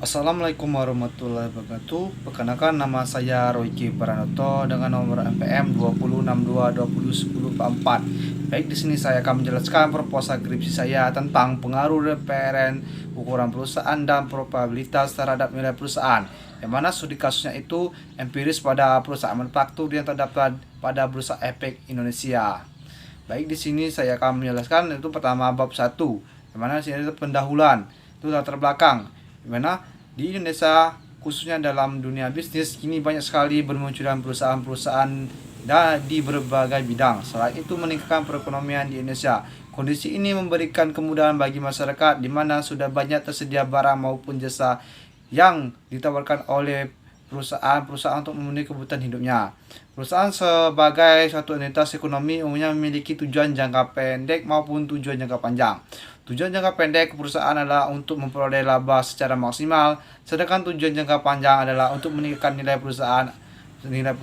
Assalamualaikum warahmatullahi wabarakatuh. Perkenalkan, nama saya Royki Pranoto dengan nomor NPM 2062201044. Baik, di sini saya akan menjelaskan proposal skripsi saya tentang pengaruh referen ukuran perusahaan dan probabilitas terhadap nilai perusahaan. Yang mana studi kasusnya itu empiris pada perusahaan manufaktur yang terdaftar pada Bursa Efek Indonesia. Baik, di sini saya akan menjelaskan itu pertama bab 1, yang mana di sini ada pendahuluan, itu latar belakang, di mana di Indonesia khususnya dalam dunia bisnis kini banyak sekali bermunculan perusahaan-perusahaan di berbagai bidang. Selain itu meningkatkan perekonomian di Indonesia. Kondisi ini memberikan kemudahan bagi masyarakat di mana sudah banyak tersedia barang maupun jasa yang ditawarkan oleh perusahaan-perusahaan untuk memenuhi kebutuhan hidupnya. Perusahaan sebagai suatu entitas ekonomi umumnya memiliki tujuan jangka pendek maupun tujuan jangka panjang. Tujuan jangka pendek perusahaan adalah untuk memperoleh laba secara maksimal, sedangkan tujuan jangka panjang adalah untuk meningkatkan nilai perusahaan. Nilai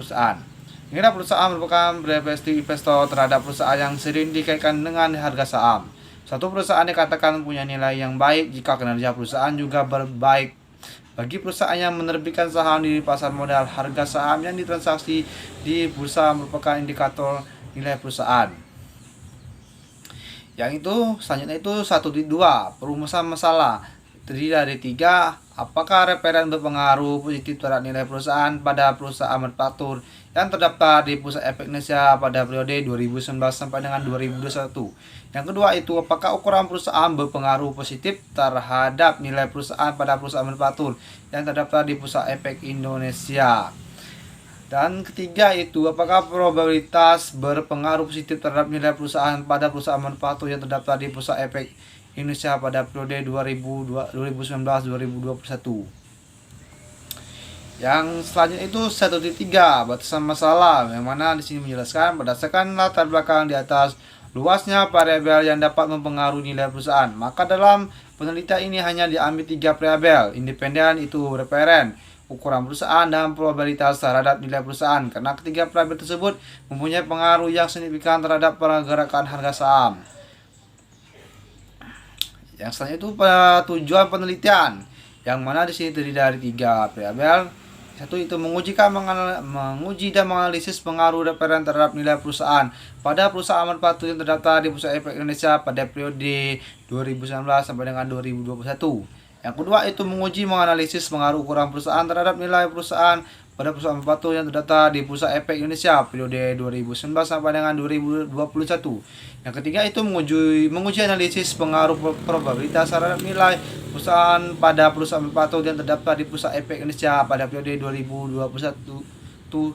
perusahaan merupakan representasi investor terhadap perusahaan yang sering dikaitkan dengan harga saham. Suatu perusahaan dikatakan punya nilai yang baik jika kinerja perusahaan juga berbaik. Bagi perusahaan yang menerbitkan saham di pasar modal, harga saham yang ditransaksi di bursa merupakan indikator nilai perusahaan. Yang itu selanjutnya itu 1.2 perumusan masalah. Terdiri dari 3. Apakah referen berpengaruh positif terhadap nilai perusahaan pada perusahaan manufaktur yang terdaftar di Bursa Efek Indonesia pada periode 2019 sampai dengan 2021? Yang kedua itu, apakah ukuran perusahaan berpengaruh positif terhadap nilai perusahaan pada perusahaan manufaktur yang terdaftar di Bursa Efek Indonesia? Dan ketiga itu, apakah probabilitas berpengaruh positif terhadap nilai perusahaan pada perusahaan manufaktur yang terdaftar di Bursa Efek Indonesia pada periode 2019-2021. Yang selanjutnya itu 1.3 batasan masalah, yang mana di sini menjelaskan berdasarkan latar belakang di atas luasnya variabel yang dapat mempengaruhi nilai perusahaan. Maka dalam penelitian ini hanya diambil 3 variabel independen, itu referen, ukuran perusahaan, dan probabilitas terhadap nilai perusahaan, karena ketiga variabel tersebut mempunyai pengaruh yang signifikan terhadap pergerakan harga saham. Yang selanjutnya itu tujuan penelitian, yang mana di sini terdiri dari 3 variabel. Satu itu menguji dan menganalisis pengaruh referen terhadap nilai perusahaan pada perusahaan manufaktur yang terdaftar di Bursa Efek Indonesia pada periode 2019 sampai dengan 2021. Yang kedua itu menguji menganalisis pengaruh ukuran perusahaan terhadap nilai perusahaan pada perusahaan manufaktur yang terdaftar di Bursa Efek Indonesia periode 2019 sampai dengan 2021. Yang ketiga itu menguji analisis pengaruh probabilitas terhadap nilai perusahaan pada perusahaan manufaktur yang terdaftar di Bursa Efek Indonesia pada periode 2021.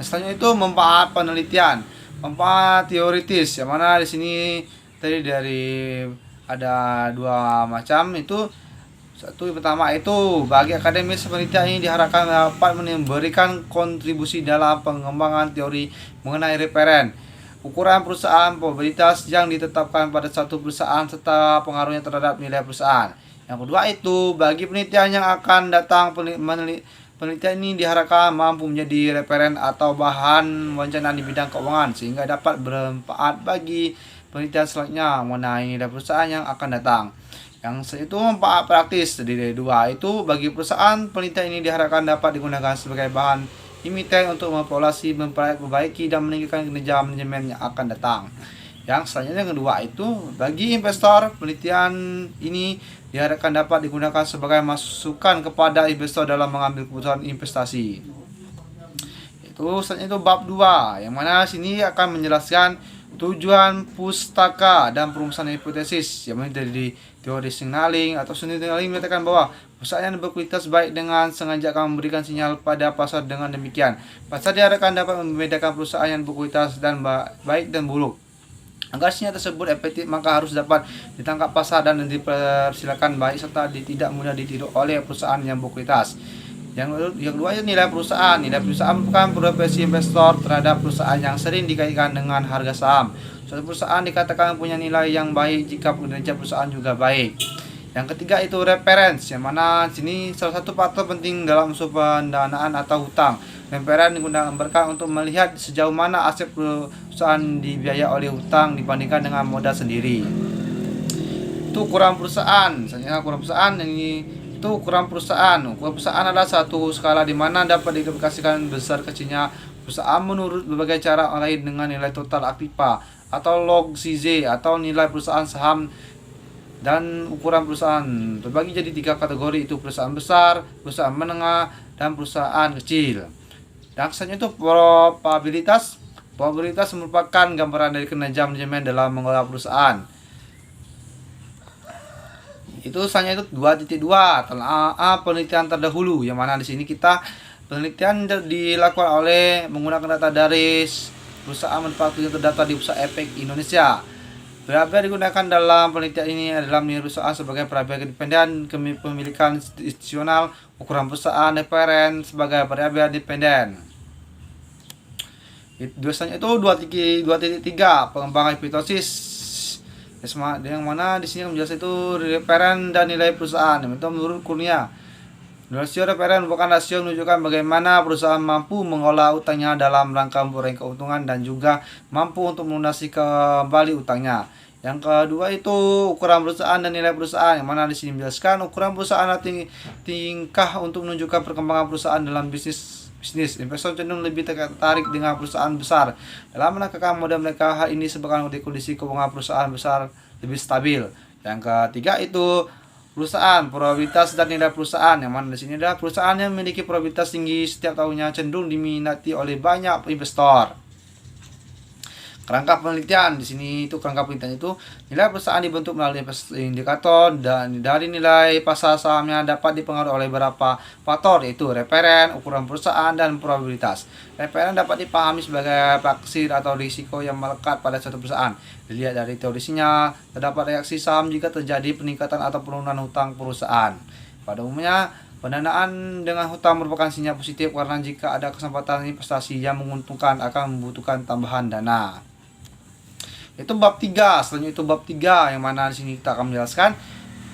Selanjutnya itu manfaat penelitian, manfaat teoritis, yang mana di sini tadi dari ada 2 macam itu. Satu, yang pertama itu bagi akademis penelitian ini diharapkan dapat memberikan kontribusi dalam pengembangan teori mengenai referen, ukuran perusahaan, probabilitas yang ditetapkan pada satu perusahaan serta pengaruhnya terhadap nilai perusahaan. Yang kedua itu bagi penelitian yang akan datang, penelitian ini diharapkan mampu menjadi referen atau bahan wawancara di bidang keuangan sehingga dapat bermanfaat bagi penelitian selanjutnya mengenai nilai perusahaan yang akan datang. Yang itu manfaat praktis terdiri dari 2 itu bagi perusahaan, penelitian ini diharapkan dapat digunakan sebagai bahan imiten untuk memperolesi, memperbaiki dan meningkatkan kinerja manajemen yang akan datang. Yang selanjutnya yang kedua itu bagi investor, penelitian ini diharapkan dapat digunakan sebagai masukan kepada investor dalam mengambil keputusan investasi. Selanjutnya itu bab 2, yang mana sini akan menjelaskan tujuan pustaka dan perumusan hipotesis, yang mana dari teori signaling atau signaling menyatakan bahwa perusahaan yang berkualitas baik dengan sengaja akan memberikan sinyal pada pasar. Dengan demikian, pasar diharapkan dapat membedakan perusahaan yang berkualitas dan baik dan buruk. Agar sinyal tersebut efektif, maka harus dapat ditangkap pasar dan dipersilakan baik serta tidak mudah ditiru oleh perusahaan yang berkualitas. Yang kedua nilai perusahaan. Nilai perusahaan merupakan preferensi investor terhadap perusahaan yang sering dikaitkan dengan harga saham. Suatu perusahaan dikatakan punya nilai yang baik jika kinerja perusahaan juga baik. Yang ketiga itu reference, yang mana sini salah satu faktor penting dalam usul pendanaan atau hutang. Referen digunakan untuk melihat sejauh mana aset perusahaan dibiayai oleh hutang dibandingkan dengan modal sendiri. itu ukuran perusahaan. Misalnya ukuran perusahaan ini itu ukuran perusahaan. Ukuran perusahaan adalah satu skala di mana dapat diaplikasikan besar kecilnya perusahaan menurut berbagai cara lain dengan nilai total aktiva atau log CZ atau nilai perusahaan saham dan ukuran perusahaan terbagi jadi 3 kategori, itu perusahaan besar, perusahaan menengah, dan perusahaan kecil. Dan selanjutnya itu probabilitas. Probabilitas merupakan gambaran dari kinerja manajemen dalam mengelola perusahaan. Itu selanjutnya itu 2.2 telah penelitian terdahulu, yang mana di sini kita penelitian dilakukan oleh menggunakan data dari perusahaan manufaktur yang terdaftar di Bursa Efek Indonesia. Variabel digunakan dalam penelitian ini adalah nilai perusahaan sebagai variabel independen, kepemilikan institusional, ukuran perusahaan, referen sebagai variabel independen. Biasanya itu 2.3 pengembangan hipotesis, yang mana di sini menjelaskan itu referen dan nilai perusahaan itu menurut Kurnia. Rasio referen merupakan rasio menunjukkan bagaimana perusahaan mampu mengolah utangnya dalam rangka memperoleh keuntungan dan juga mampu untuk melunasi kembali utangnya. Yang kedua itu ukuran perusahaan dan nilai perusahaan, yang mana di sini menjelaskan ukuran perusahaan adalah tingkah untuk menunjukkan perkembangan perusahaan dalam bisnis. Investor cenderung lebih tertarik dengan perusahaan besar dalam menangkap modal mereka. Hal ini disebabkan oleh kondisi keuangan perusahaan besar lebih stabil. Yang ketiga itu perusahaan, probabilitas dan nilai perusahaan, yang mana di sini adalah perusahaan yang memiliki probabilitas tinggi setiap tahunnya cenderung diminati oleh banyak investor. Kerangka penelitian di sini itu kerangka penelitian itu nilai perusahaan dibentuk melalui indikator dan dari nilai pasar sahamnya dapat dipengaruhi oleh beberapa faktor, yaitu referen, ukuran perusahaan, dan probabilitas. Referen dapat dipahami sebagai faksir atau risiko yang melekat pada suatu perusahaan. Dilihat dari teorisinya, terdapat reaksi saham jika terjadi peningkatan atau penurunan hutang perusahaan. Pada umumnya, pendanaan dengan hutang merupakan sinyal positif karena jika ada kesempatan investasi yang menguntungkan akan membutuhkan tambahan dana. Itu bab 3. Selanjutnya itu bab 3, yang mana di sini kita akan menjelaskan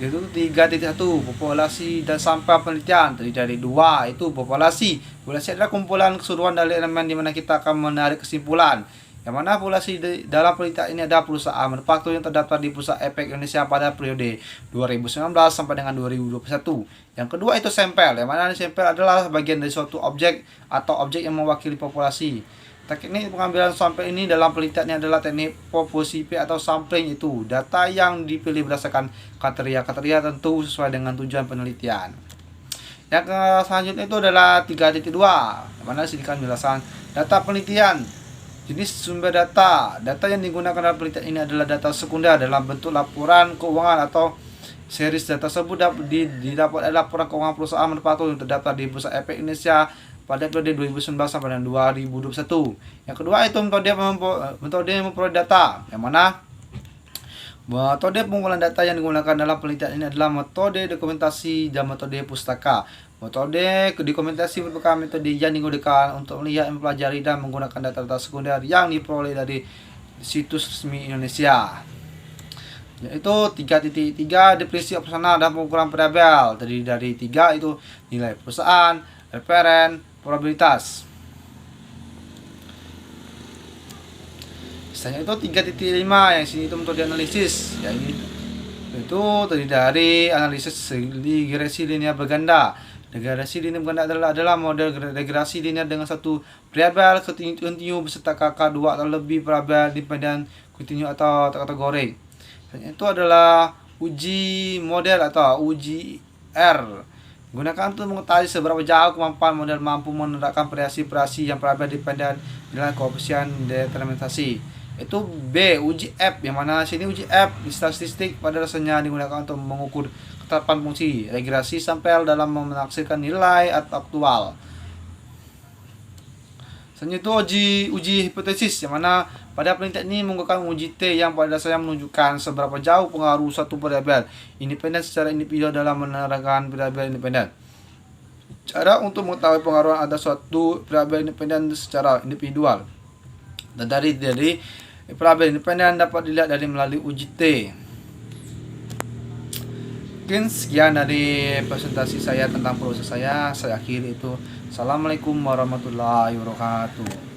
yaitu 3.1 populasi dan sampel penelitian. Terdiri dari 2 itu populasi. Populasi adalah kumpulan keseluruhan dari elemen di mana kita akan menarik kesimpulan. Yang mana populasi dalam penelitian ini ada perusahaan manufaktur yang terdaftar di Bursa Efek Indonesia pada periode 2019 sampai dengan 2021. Yang kedua itu sampel, yang mana sampel adalah bagian dari suatu objek atau objek yang mewakili populasi. Teknik pengambilan sampel ini dalam penelitian adalah teknik proposipi atau sampling, itu data yang dipilih berdasarkan kriteria tentu sesuai dengan tujuan penelitian. Yang selanjutnya itu adalah 3.2, yang mana disediakan penjelasan data penelitian. Jenis sumber data. Data yang digunakan dalam penelitian ini adalah data sekunder dalam bentuk laporan keuangan atau series data tersebut didapat dari laporan keuangan perusahaan manufaktur yang terdaftar di Bursa Efek Indonesia pada periode 2019 sampai dengan 2021. Yang kedua itu metode memperoleh data, yang mana metode pengumpulan data yang digunakan dalam penelitian ini adalah metode dokumentasi dan metode pustaka. Metode dokumentasi merupakan metode yang digunakan untuk melihat, mempelajari, dan menggunakan data-data sekunder yang diperoleh dari situs resmi Indonesia. Yaitu 3.3 definisi opsional dan pengukuran variabel. Terdiri dari 3 itu nilai perusahaan, referen, probabilitas. Misalnya itu 3.5, yang sini itu metode analisis, itu terdiri dari analisis regresi linear berganda. Regresi linear berganda adalah model regresi linear dengan satu variabel kontinu beserta KK2 atau lebih variabel dependen kontinu atau kategori. Itu adalah uji model atau uji R. Gunakan untuk mengetahui seberapa jauh kemampuan model mampu menerapkan variasi-variasi yang variabel dependen dengan koefisien determinasi. Itu B, uji F, yang mana sini uji F di statistik pada dasarnya digunakan untuk mengukur ketetapan fungsi regresi sampel dalam menaksirkan nilai atau aktual. Selanjutnya itu uji hipotesis, yang mana pada penelitian ini menggunakan uji T yang pada dasarnya menunjukkan seberapa jauh pengaruh suatu variabel independen secara individual dalam menerapkan variabel independen. Cara untuk mengetahui pengaruh ada suatu variabel independen secara individual dan dari variabel independen dapat dilihat dari melalui uji T. Mungkin sekian dari presentasi saya tentang proses saya akhiri itu. Assalamualaikum warahmatullahi wabarakatuh.